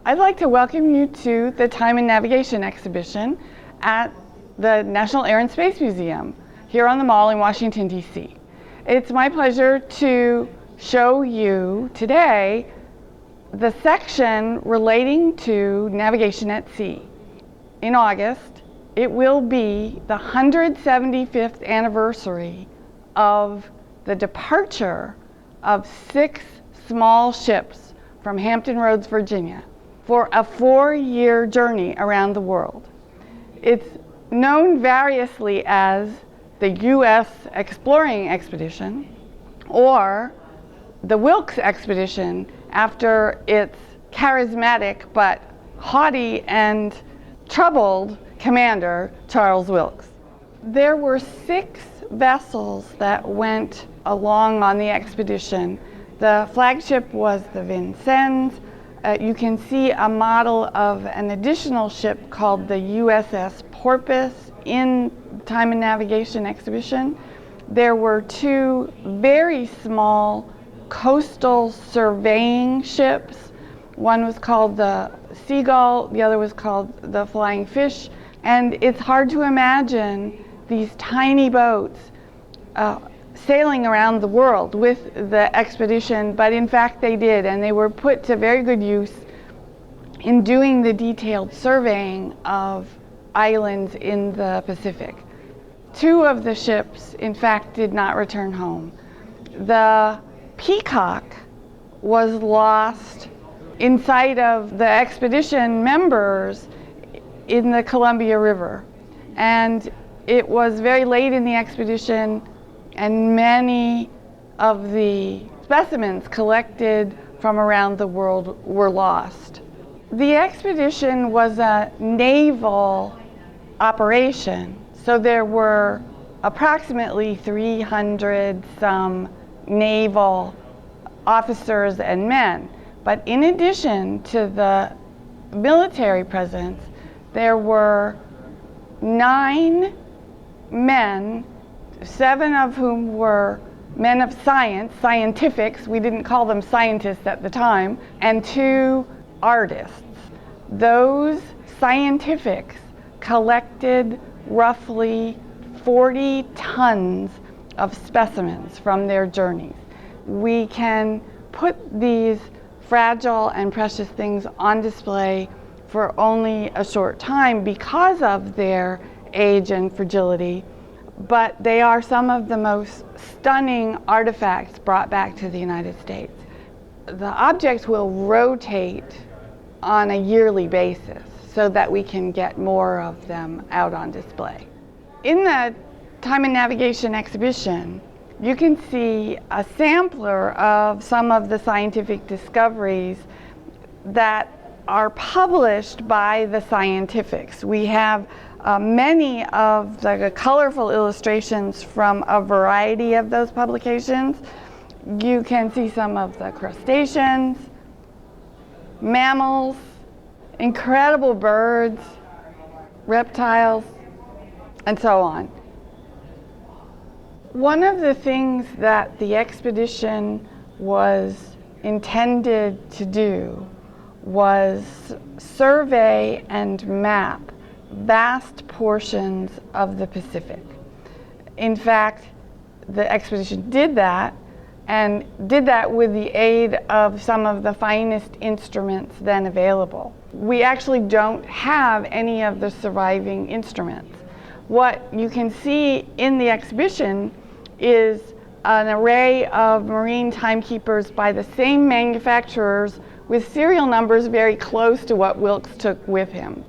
I'd like to welcome you to the Time and Navigation exhibition at the National Air and Space Museum here on the Mall in Washington, D.C. It's my pleasure to show you today the section relating to navigation at sea. In August, it will be the 175th anniversary of the departure of 6 small ships from Hampton Roads, Virginia, for a 4-year journey around the world. It's known variously as the U.S. Exploring Expedition or the Wilkes Expedition, after its charismatic but haughty and troubled commander, Charles Wilkes. There were 6 vessels that went along on the expedition. The flagship was the Vincennes. You can see a model of an additional ship called the USS Porpoise in Time and Navigation exhibition. There were 2 very small coastal surveying ships. One was called the Seagull, the other was called the Flying Fish. And it's hard to imagine these tiny boats sailing around the world with the expedition, but in fact they did, and they were put to very good use in doing the detailed surveying of islands in the Pacific. 2 of the ships, in fact, did not return home. The Peacock was lost inside of the expedition members in the Columbia River, and it was very late in the expedition, and many of the specimens collected from around the world were lost. The expedition was a naval operation, so there were approximately 300 some naval officers and men. But in addition to the military presence, there were 9 men, 7 of whom were men of science, scientifics, we didn't call them scientists at the time, and 2 artists. Those scientifics collected roughly 40 tons of specimens from their journeys. We can put these fragile and precious things on display for only a short time because of their age and fragility, but they are some of the most stunning artifacts brought back to the United States. The objects will rotate on a yearly basis so that we can get more of them out on display. In the Time and Navigation exhibition, you can see a sampler of some of the scientific discoveries that are published by the scientifics. We have many of the colorful illustrations from a variety of those publications. You can see some of the crustaceans, mammals, incredible birds, reptiles, and so on. One of the things that the expedition was intended to do was survey and map vast portions of the Pacific. In fact, the expedition did that, and did that with the aid of some of the finest instruments then available. We actually don't have any of the surviving instruments. What you can see in the exhibition is an array of marine timekeepers by the same manufacturers with serial numbers very close to what Wilkes took with him.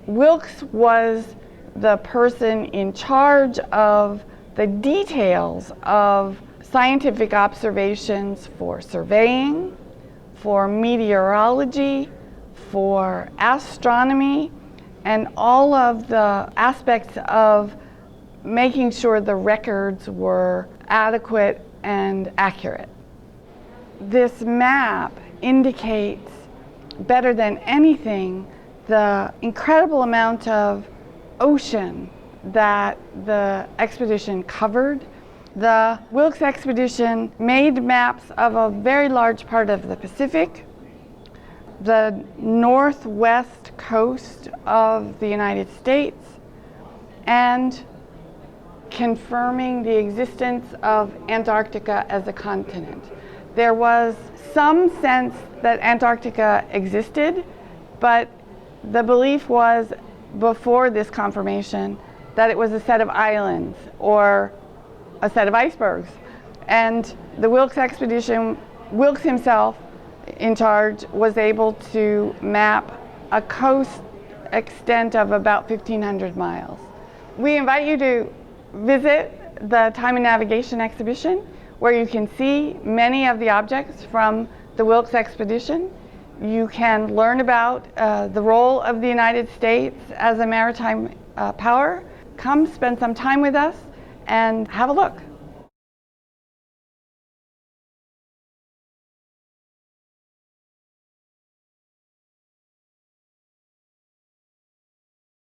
Wilkes was the person in charge of the details of scientific observations for surveying, for meteorology, for astronomy, and all of the aspects of making sure the records were adequate and accurate. This map indicates better than anything the incredible amount of ocean that the expedition covered. The Wilkes expedition made maps of a very large part of the Pacific, the northwest coast of the United States and confirming the existence of Antarctica as a continent. There was some sense that Antarctica existed, but the belief was, before this confirmation, that it was a set of islands or a set of icebergs. And the Wilkes expedition, Wilkes himself in charge, was able to map a coast extent of about 1,500 miles. We invite you to visit the Time and Navigation exhibition, where you can see many of the objects from the Wilkes expedition. You can learn about the role of the United States as a maritime power. Come spend some time with us and have a look.